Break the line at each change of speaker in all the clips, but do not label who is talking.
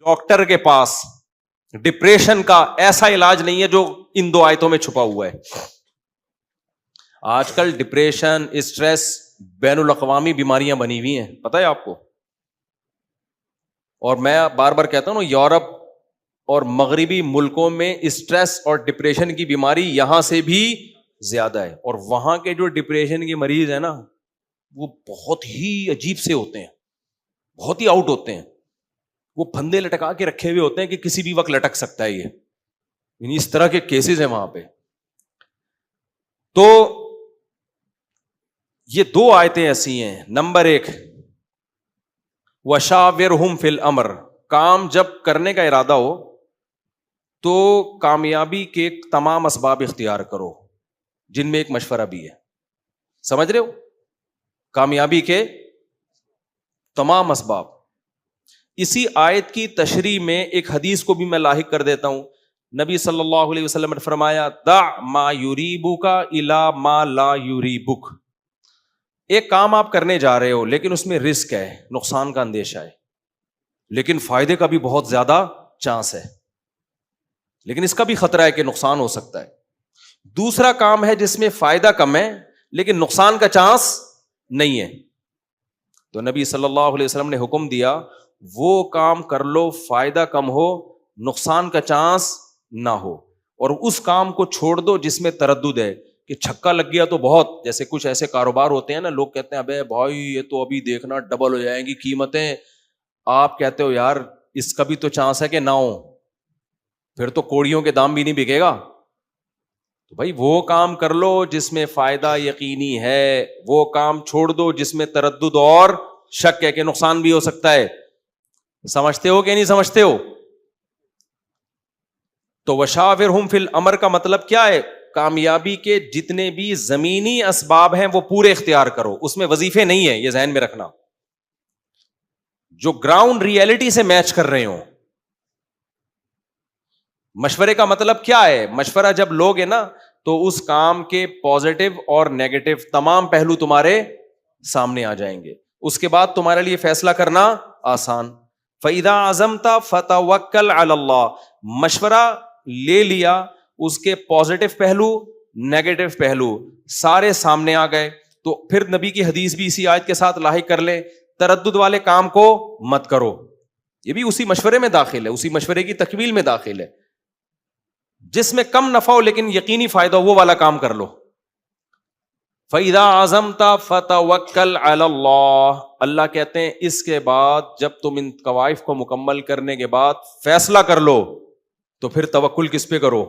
Doctor کے پاس depression کا ایسا علاج نہیں ہے جو ان دو آیتوں میں چھپا ہوا ہے. آج کل ڈپریشن، اسٹریس بین الاقوامی بیماریاں بنی ہوئی ہیں، پتہ ہے آپ کو. اور میں بار بار کہتا ہوں نا، یورپ اور مغربی ملکوں میں اسٹریس اور ڈپریشن کی بیماری یہاں سے بھی زیادہ ہے. اور وہاں کے جو ڈپریشن کے مریض ہیں نا، وہ بہت ہی عجیب سے ہوتے ہیں، بہت ہی آؤٹ ہوتے ہیں. وہ پھندے لٹکا کے رکھے ہوئے ہوتے ہیں کہ کسی بھی وقت لٹک سکتا ہے. یہ یعنی اس طرح کے کیسز ہیں وہاں پہ. تو یہ دو آیتیں ایسی ہیں. نمبر 1، وَشَاوِرْهُمْ فِي الْأَمْرِ، کام جب کرنے کا ارادہ ہو تو کامیابی کے تمام اسباب اختیار کرو، جن میں ایک مشورہ بھی ہے. سمجھ رہے ہو؟ کامیابی کے تمام اسباب. اسی آیت کی تشریح میں ایک حدیث کو بھی میں لاحق کر دیتا ہوں. نبی صلی اللہ علیہ وسلم نے فرمایا، دع ما یریبک الی ما لا یریبک. ایک کام آپ کرنے جا رہے ہو لیکن اس میں رسک ہے، نقصان کا اندیشہ ہے، لیکن فائدے کا بھی بہت زیادہ چانس ہے، لیکن اس کا بھی خطرہ ہے کہ نقصان ہو سکتا ہے. دوسرا کام ہے جس میں فائدہ کم ہے لیکن نقصان کا چانس نہیں ہے. تو نبی صلی اللہ علیہ وسلم نے حکم دیا، وہ کام کر لو فائدہ کم ہو، نقصان کا چانس نہ ہو، اور اس کام کو چھوڑ دو جس میں تردد ہے کہ چھکا لگ گیا تو بہت. جیسے کچھ ایسے کاروبار ہوتے ہیں نا، لوگ کہتے ہیں ابے بھائی یہ تو ابھی دیکھنا ڈبل ہو جائیں گی قیمتیں. آپ کہتے ہو یار اس کا بھی تو چانس ہے کہ نہ ہو، پھر تو کوڑیوں کے دام بھی نہیں بکے گا. تو بھائی وہ کام کر لو جس میں فائدہ یقینی ہے، وہ کام چھوڑ دو جس میں تردد اور شک ہے کہ نقصان بھی ہو سکتا ہے. سمجھتے ہو کہ نہیں سمجھتے ہو؟ تو وشاورہم فی الامر کا مطلب کیا ہے؟ کامیابی کے جتنے بھی زمینی اسباب ہیں وہ پورے اختیار کرو، اس میں وظیفے نہیں ہیں، یہ ذہن میں رکھنا، جو گراؤنڈ ریئلٹی سے میچ کر رہے ہوں. مشورے کا مطلب کیا ہے؟ مشورہ جب لوگے نا تو اس کام کے پازیٹو اور نیگیٹو تمام پہلو تمہارے سامنے آ جائیں گے. اس کے بعد تمہارے لیے فیصلہ کرنا آسان. فَإِذَا عَزَمْتَ فَتَوَكَّلْ عَلَى اللَّهِ، مشورہ لے لیا، اس کے پازیٹو پہلو نیگیٹو پہلو سارے سامنے آ گئے، تو پھر نبی کی حدیث بھی اسی آیت کے ساتھ لاحق کر لے، تردد والے کام کو مت کرو. یہ بھی اسی مشورے میں داخل ہے، اسی مشورے کی تکمیل میں داخل ہے. جس میں کم نفع ہو لیکن یقینی فائدہ ہو وہ والا کام کر لو. فَإِذَا عَزَمْتَ فَتَوَكَّلْ عَلَى اللَّهِ، اللہ کہتے ہیں اس کے بعد جب تم ان قوائف کو مکمل کرنے کے بعد فیصلہ کر لو تو پھر توکل کس پہ کرو؟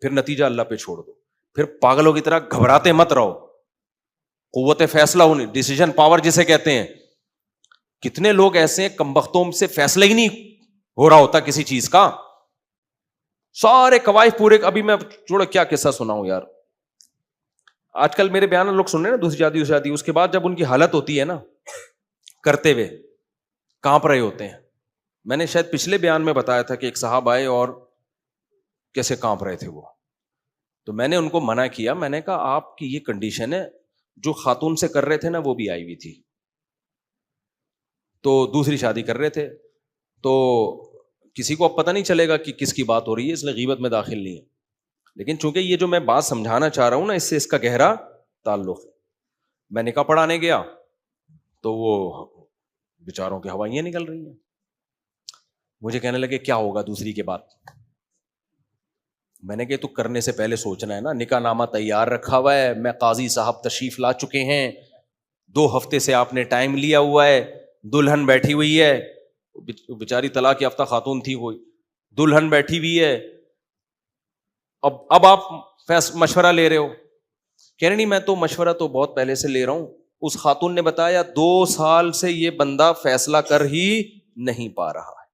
پھر نتیجہ اللہ پہ چھوڑ دو. پھر پاگلوں کی طرح گھبراتے مت رہو. قوت فیصلہ ہونی، ڈیسیجن پاور جسے کہتے ہیں. کتنے لوگ ایسے ہیں کمبختوں سے فیصلہ ہی نہیں ہو رہا ہوتا کسی چیز کا، سارے قوائف پورے. ابھی میں چھوڑو کیا قصہ سناؤں یار، آج کل میرے بیان لوگ سن رہے ہیں نا، دوسری شادی، اس کے بعد جب ان کی حالت ہوتی ہے نا کرتے ہوئے کانپ رہے ہوتے ہیں. میں نے شاید پچھلے بیان میں بتایا تھا کہ ایک صاحب آئے اور کیسے کانپ رہے تھے وہ. تو میں نے ان کو منع کیا، میں نے کہا آپ کی یہ کنڈیشن ہے، جو خاتون سے کر رہے تھے نا وہ بھی آئی ہوئی تھی، تو دوسری شادی کر رہے تھے، تو کسی کو اب پتہ نہیں چلے گا کہ کس کی بات ہو رہی ہے، اس لیے غیبت میں داخل نہیں ہے. لیکن چونکہ یہ جو میں بات سمجھانا چاہ رہا ہوں نا، اس سے اس کا گہرا تعلق ہے. میں نکاح پڑھانے گیا تو وہ بیچاروں کی ہوائیاں نکل رہی ہیں. مجھے کہنے لگے کیا ہوگا دوسری کے بعد. میں نے کہ تو کرنے سے پہلے سوچنا ہے نا، نکاح نامہ تیار رکھا ہوا ہے، میں قاضی صاحب تشریف لا چکے ہیں، 2 ہفتے سے آپ نے ٹائم لیا ہوا ہے، دلہن بیٹھی ہوئی ہے، بیچاری طلاق یافتہ خاتون تھی، وہ دلہن بیٹھی ہوئی ہے. اب آپ مشورہ لے رہے ہو. کہہ رہے نہیں میں تو مشورہ تو بہت پہلے سے لے رہا ہوں. اس خاتون نے بتایا 2 سال سے یہ بندہ فیصلہ کر ہی نہیں پا رہا ہے.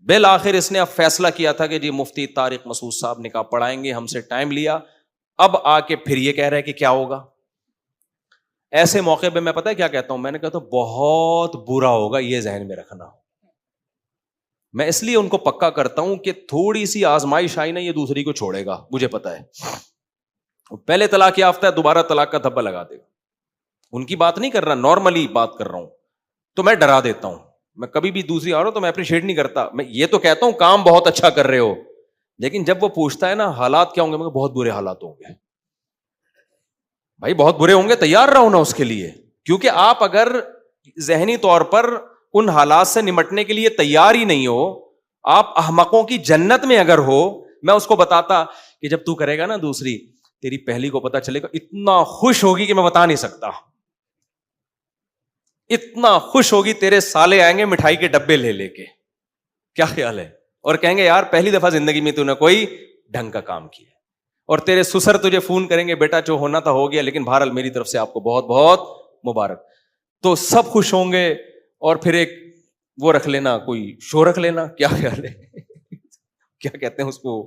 بالآخر اس نے اب فیصلہ کیا تھا کہ جی مفتی طارق مسعود صاحب نکاح پڑھائیں گے، ہم سے ٹائم لیا، اب آ کے پھر یہ کہہ رہے کہ کیا ہوگا. ایسے موقع پہ میں پتہ ہے کیا کہتا ہوں، میں نے کہتا ہوں بہت برا ہوگا، یہ ذہن میں رکھنا. میں اس لیے ان کو پکا کرتا ہوں کہ تھوڑی سی آزمائش آئی نا یہ دوسری کو چھوڑے گا، مجھے پتا ہے. پہلے طلاق یافتہ ہے، دوبارہ طلاق کا دھبا لگا دے گا. ان کی بات نہیں کر رہا، نارملی بات کر رہا ہوں. تو میں ڈرا دیتا ہوں میں کبھی بھی دوسری آ رہا ہوں تو میں اپریشیٹ نہیں کرتا, میں یہ تو کہتا ہوں کام بہت اچھا کر رہے ہو, لیکن جب وہ پوچھتا ہے نا حالات کیا ہوں گے, میں بہت برے حالات ہوں گے. بھائی بہت برے ہوں گے, تیار رہو نا اس کے لیے, کیونکہ آپ اگر ذہنی طور پر ان حالات سے نمٹنے کے لیے تیار ہی نہیں ہو, آپ احمقوں کی جنت میں اگر ہو, میں اس کو بتاتا کہ جب تو کرے گا نا دوسری, تیری پہلی کو پتا چلے گا, اتنا خوش ہوگی کہ میں بتا نہیں سکتا, اتنا خوش ہوگی, تیرے سالے آئیں گے مٹھائی کے ڈبے لے لے کے, کیا خیال ہے, اور کہیں گے یار پہلی دفعہ زندگی میں تو نے کوئی ڈھنگ کا کام کیا, اور تیرے سسر تجھے فون کریں گے, بیٹا جو ہونا تھا ہو گیا, لیکن بہرحال میری طرف سے آپ کو بہت بہت مبارک. تو سب خوش ہوں گے, اور پھر ایک وہ رکھ لینا, کوئی شو رکھ لینا, کیا خیال ہے, کیا کہتے ہیں اس کو,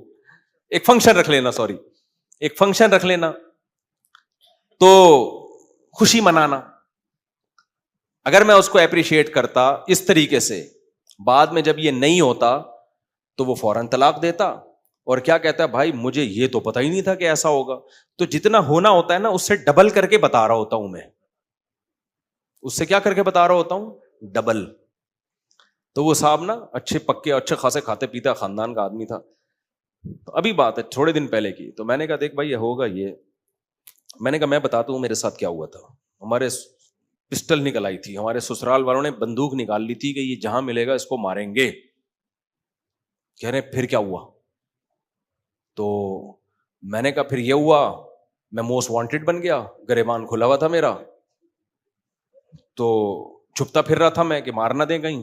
ایک فنکشن رکھ لینا, سوری ایک فنکشن رکھ لینا, تو خوشی منانا. اگر میں اس کو اپریشیٹ کرتا اس طریقے سے, بعد میں جب یہ نہیں ہوتا تو وہ فوراً طلاق دیتا, اور کیا کہتا ہے, بھائی مجھے یہ تو پتا ہی نہیں تھا کہ ایسا ہوگا. تو جتنا ہونا ہوتا ہے نا اس سے ڈبل کر کے بتا رہا ہوتا ہوں میں, اس سے کیا کر کے بتا رہا ہوتا ہوں, ڈبل. تو وہ صاحب نا اچھے پکے اچھے خاصے کھاتے پیتا خاندان کا آدمی تھا. تو ابھی بات ہے تھوڑے دن پہلے کی, تو میں نے کہا دیکھ بھائی یہ ہوگا یہ, میں نے کہا میں بتاتا ہوں میرے ساتھ کیا ہوا تھا. ہمارے پسٹل نکل آئی تھی, ہمارے سسرال والوں نے بندوق نکال لی تھی کہ یہ جہاں ملے گا اس کو ماریں گے. کہہ رہے پھر کیا ہوا؟ تو میں نے کہا پھر یہ ہوا, میں موسٹ وانٹیڈ بن گیا, گریبان کھلا ہوا تھا میرا, تو چھپتا پھر رہا تھا میں کہ مار نہ دیں کہیں.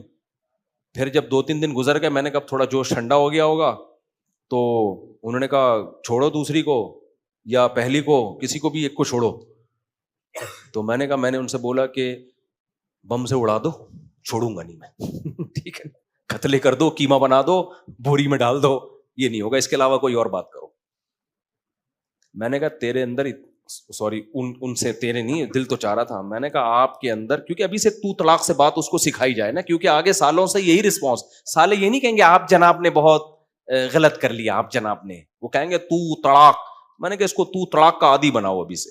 پھر جب 2-3 دن گزر گئے, میں نے کہا تھوڑا جوش ٹھنڈا ہو گیا ہوگا, تو انہوں نے کہا چھوڑو دوسری کو یا پہلی کو, کسی کو بھی ایک کو چھوڑو. تو میں نے کہا, میں نے ان سے بولا کہ بم سے اڑا دو, چھوڑوں گا نہیں میں, ٹھیک ہے, قتل کر دو, قیمہ بنا دو, بوری میں ڈال دو, یہ نہیں ہوگا, اس کے علاوہ کوئی اور بات کرو. میں نے کہا تیرے اندر, سوری ان سے تیرے نہیں, دل تو چاہ رہا تھا, میں نے کہا آپ کے اندر, کیونکہ ابھی سے تو طلاق سے بات اس کو سکھائی جائے نا, کیونکہ آگے سالوں سے یہی رسپانس, سالے یہ نہیں کہیں گے آپ جناب نے بہت غلط کر لیا, آپ جناب نے, وہ کہیں گے تو طلاق. میں نے کہا اس کو تو طلاق کا عادی بناؤ ابھی سے.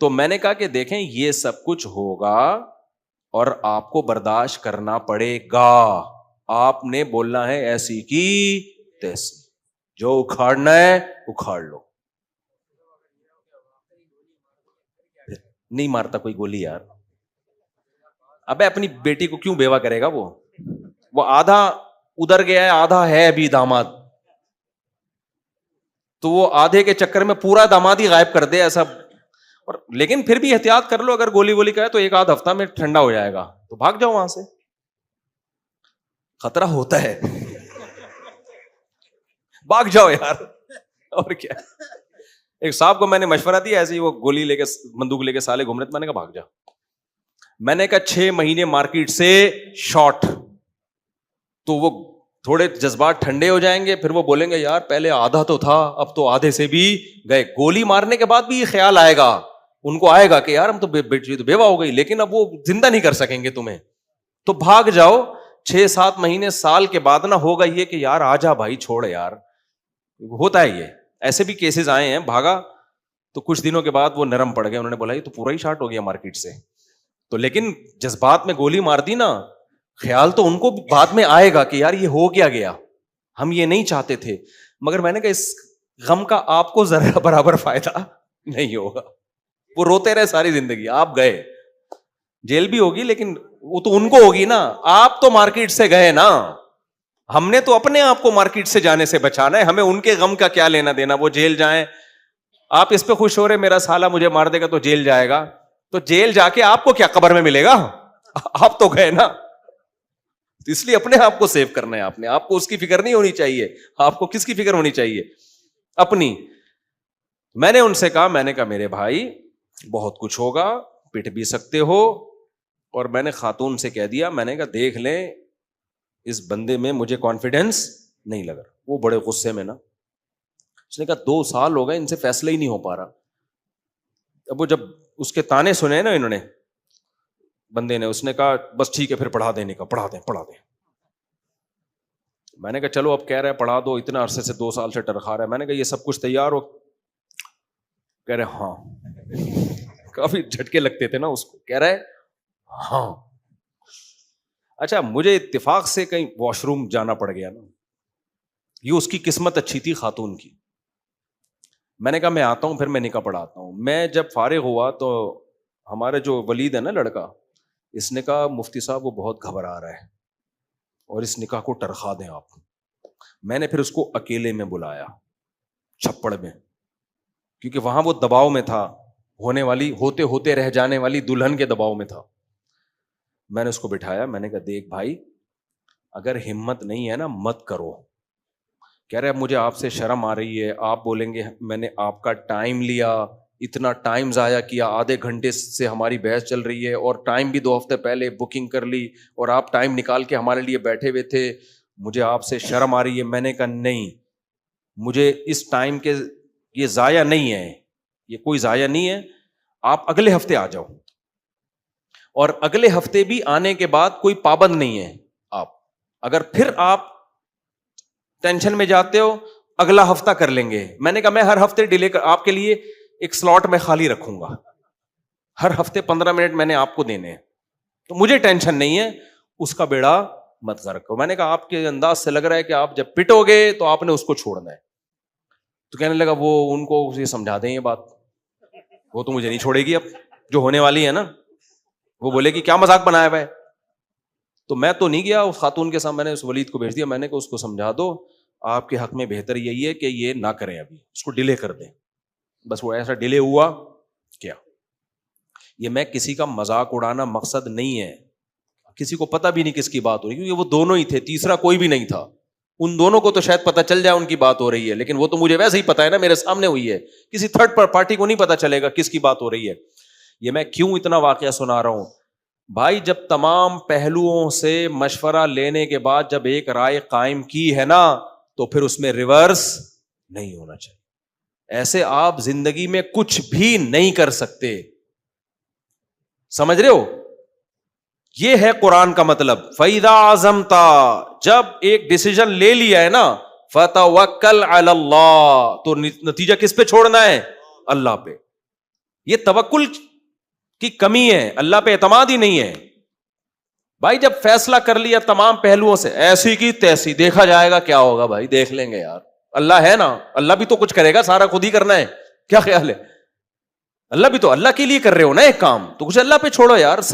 تو میں نے کہا کہ دیکھیں یہ سب کچھ ہوگا اور آپ کو برداشت کرنا پڑے گا, آپ نے بولنا ہے ایسی کی تیسی, جو اکھاڑنا ہے اکھاڑ لو. نہیں مارتا کوئی گولی یار, ابے اپنی بیٹی کو کیوں بیوہ کرے گا, وہ آدھا ادھر گیا ہے, آدھا ہے ابھی داماد, تو وہ آدھے کے چکر میں پورا داماد ہی غائب کر دے ایسا. اور لیکن پھر بھی احتیاط کر لو, اگر گولی وولی کا ہے تو 1-8 ہفتہ میں ٹھنڈا ہو جائے گا, تو بھاگ جاؤ وہاں سے, خطرہ ہوتا ہے, بھاگ جاؤ یار. اور کیا, ایک صاحب کو میں نے مشورہ دیا ایسے ہی, وہ گولی لے کے بندوق لے کے سالے گھوم رہے تھے, میں نے کہا بھاگ جا. میں نے کہا 6 مہینے مارکیٹ سے شارٹ, تو وہ تھوڑے جذبات ٹھنڈے ہو جائیں گے, پھر وہ بولیں گے یار پہلے آدھا تو تھا, اب تو آدھے سے بھی گئے. گولی مارنے کے بعد بھی یہ خیال آئے گا ان کو, آئے گا کہ یار ہم تو بیٹی تو بیوہ ہو گئی, لیکن اب وہ زندہ نہیں کر سکیں گے تمہیں, تو بھاگ جاؤ. 6-7 مہینے سال کے بعد نہ ہوگا یہ کہ یار آ جا بھائی چھوڑ یار, ہوتا ہے یہ, ایسے بھی کیسز آئے ہیں. بھاگا تو کچھ دنوں کے بعد وہ نرم پڑ گئے, انہوں نے بولا یہ تو پورا ہی شارٹ ہو گیا مارکیٹ سے. تو لیکن جذبات میں گولی مار دی نا, خیال تو ان کو بعد میں آئے گا کہ یار یہ ہو گیا, ہم یہ نہیں چاہتے تھے. مگر میں نے کہا اس غم کا آپ کو ذرا برابر فائدہ نہیں ہوگا, وہ روتے رہے ساری زندگی, آپ گئے, جیل بھی ہوگی لیکن وہ تو ان کو ہوگی نا, آپ تو مارکیٹ سے گئے نا, ہم نے تو اپنے آپ کو مارکیٹ سے جانے سے بچانا ہے, ہمیں ان کے غم کا کیا لینا دینا, وہ جیل جائیں. آپ اس پہ خوش ہو رہے میرا سالہ مجھے مار دے گا تو جیل جائے گا, تو جیل جا کے آپ کو کیا قبر میں ملے گا, آپ تو گئے نا. اس لیے اپنے آپ کو سیو کرنا ہے, آپ کو اس کی فکر نہیں ہونی چاہیے. آپ کو کس کی فکر ہونی چاہیے, اپنی. میں نے ان سے کہا, میں نے کہا میرے بھائی بہت کچھ ہوگا, پٹ بھی سکتے ہو, اور میں نے خاتون سے کہہ دیا, میں نے کہا دیکھ لیں اس بندے میں مجھے کانفیڈینس نہیں لگا. وہ بڑے غصے میں نا, اس نے کہا 2 سال ہو گئے ان سے فیصلہ ہی نہیں ہو پا رہا. اب وہ جب اس کے تانے سنے نا انہوں نے, بندے نے, اس نے کہا بس ٹھیک ہے پھر پڑھا دینے کا, پڑھا دیں. میں نے کہا چلو اب کہہ رہے پڑھا دو, اتنا عرصے سے 2 سال سے ٹرخا رہا ہے. میں نے کہا یہ سب کچھ تیار ہو, کہہ رہے ہاں. کافی جھٹکے لگتے تھے نا اس کو, کہہ رہے ہاں. اچھا مجھے اتفاق سے کہیں واش روم جانا پڑ گیا نا, یہ اس کی قسمت اچھی تھی خاتون کی. میں نے کہا میں آتا ہوں, پھر میں نکاح پڑھاتا ہوں. میں جب فارغ ہوا تو ہمارے جو ولید ہے نا لڑکا, اس نے کہا مفتی صاحب وہ بہت گھبرا رہا ہے اور اس نکاح کو ٹرخا دیں آپ. میں نے پھر اس کو اکیلے میں بلایا چھپڑ میں, کیونکہ وہاں وہ دباؤ میں تھا, ہوتے ہوتے رہ جانے والی دلہن کے دباؤ میں تھا. میں نے اس کو بٹھایا, میں نے کہا دیکھ بھائی اگر ہمت نہیں ہے نا مت کرو. کہہ رہے اب مجھے آپ سے شرم آ رہی ہے, آپ بولیں گے میں نے آپ کا ٹائم لیا, اتنا ٹائم ضائع کیا, آدھے گھنٹے سے ہماری بحث چل رہی ہے اور ٹائم بھی 2 ہفتے پہلے بکنگ کر لی اور آپ ٹائم نکال کے ہمارے لیے بیٹھے ہوئے تھے, مجھے آپ سے شرم آ رہی ہے. میں نے کہا نہیں, مجھے اس ٹائم کے یہ ضائع نہیں ہے, یہ کوئی ضائع نہیں ہے, آپ اگلے ہفتے آ جاؤ. اور اگلے ہفتے بھی آنے کے بعد کوئی پابند نہیں ہے. آپ اگر پھر آپ ٹینشن میں جاتے ہو اگلا ہفتہ کر لیں گے. میں نے کہا میں ہر ہفتے ڈیلے کر آپ کے لیے ایک سلاٹ میں خالی رکھوں گا, ہر ہفتے 15 منٹ میں نے آپ کو دینے ہیں, تو مجھے ٹینشن نہیں ہے, اس کا بیڑا مت غرق کرو. میں نے کہا آپ کے انداز سے لگ رہا ہے کہ آپ جب پٹو گے تو آپ نے اس کو چھوڑنا ہے. تو کہنے لگا وہ ان کو یہ سمجھا دیں یہ بات, وہ تو مجھے نہیں چھوڑے گی اب جو ہونے والی ہے نا, وہ بولے کہ کیا مذاق بنایا ہوا ہے. تو میں تو نہیں گیا اس خاتون کے ساتھ, میں نے اس ولید کو بھیج دیا, میں نے کہا اس کو سمجھا دو آپ کے حق میں بہتر یہی ہے کہ یہ نہ کریں, ابھی اس کو ڈیلے کر دیں. بس وہ ایسا ڈیلے ہوا کیا. یہ میں کسی کا مذاق اڑانا مقصد نہیں ہے, کسی کو پتہ بھی نہیں کس کی بات ہو رہی, کیونکہ وہ دونوں ہی تھے, تیسرا کوئی بھی نہیں تھا. ان دونوں کو تو شاید پتہ چل جائے ان کی بات ہو رہی ہے, لیکن وہ تو مجھے ویسے ہی پتہ ہے نا, میرے سامنے ہوئی ہے, کسی تھرڈ پارٹی کو نہیں پتہ چلے گا کس کی بات ہو رہی ہے. یہ میں کیوں اتنا واقعہ سنا رہا ہوں بھائی, جب تمام پہلوؤں سے مشورہ لینے کے بعد جب ایک رائے قائم کی ہے نا, تو پھر اس میں ریورس نہیں ہونا چاہیے. ایسے آپ زندگی میں کچھ بھی نہیں کر سکتے, سمجھ رہے ہو؟ یہ ہے قرآن کا مطلب. فَإِذَا عَزَمْتَ, جب ایک ڈیسیژن لے لیا ہے نا, فَتَوَكَّلْ عَلَى اللَّهِ, تو نتیجہ کس پہ چھوڑنا ہے؟ اللہ پہ. یہ توکل کی کمی ہے, اللہ پہ اعتماد ہی نہیں ہے. بھائی جب فیصلہ کر لیا تمام پہلوؤں سے, ایسی کی تیسی, دیکھا جائے گا کیا ہوگا, بھائی دیکھ لیں گے یار, اللہ ہے نا, اللہ بھی تو کچھ کرے گا, سارا خود ہی کرنا ہے, کیا خیال ہے؟ اللہ بھی تو اللہ کے لیے کر رہے ہو نا ایک کام, تو کچھ اللہ پہ چھوڑو یار. سب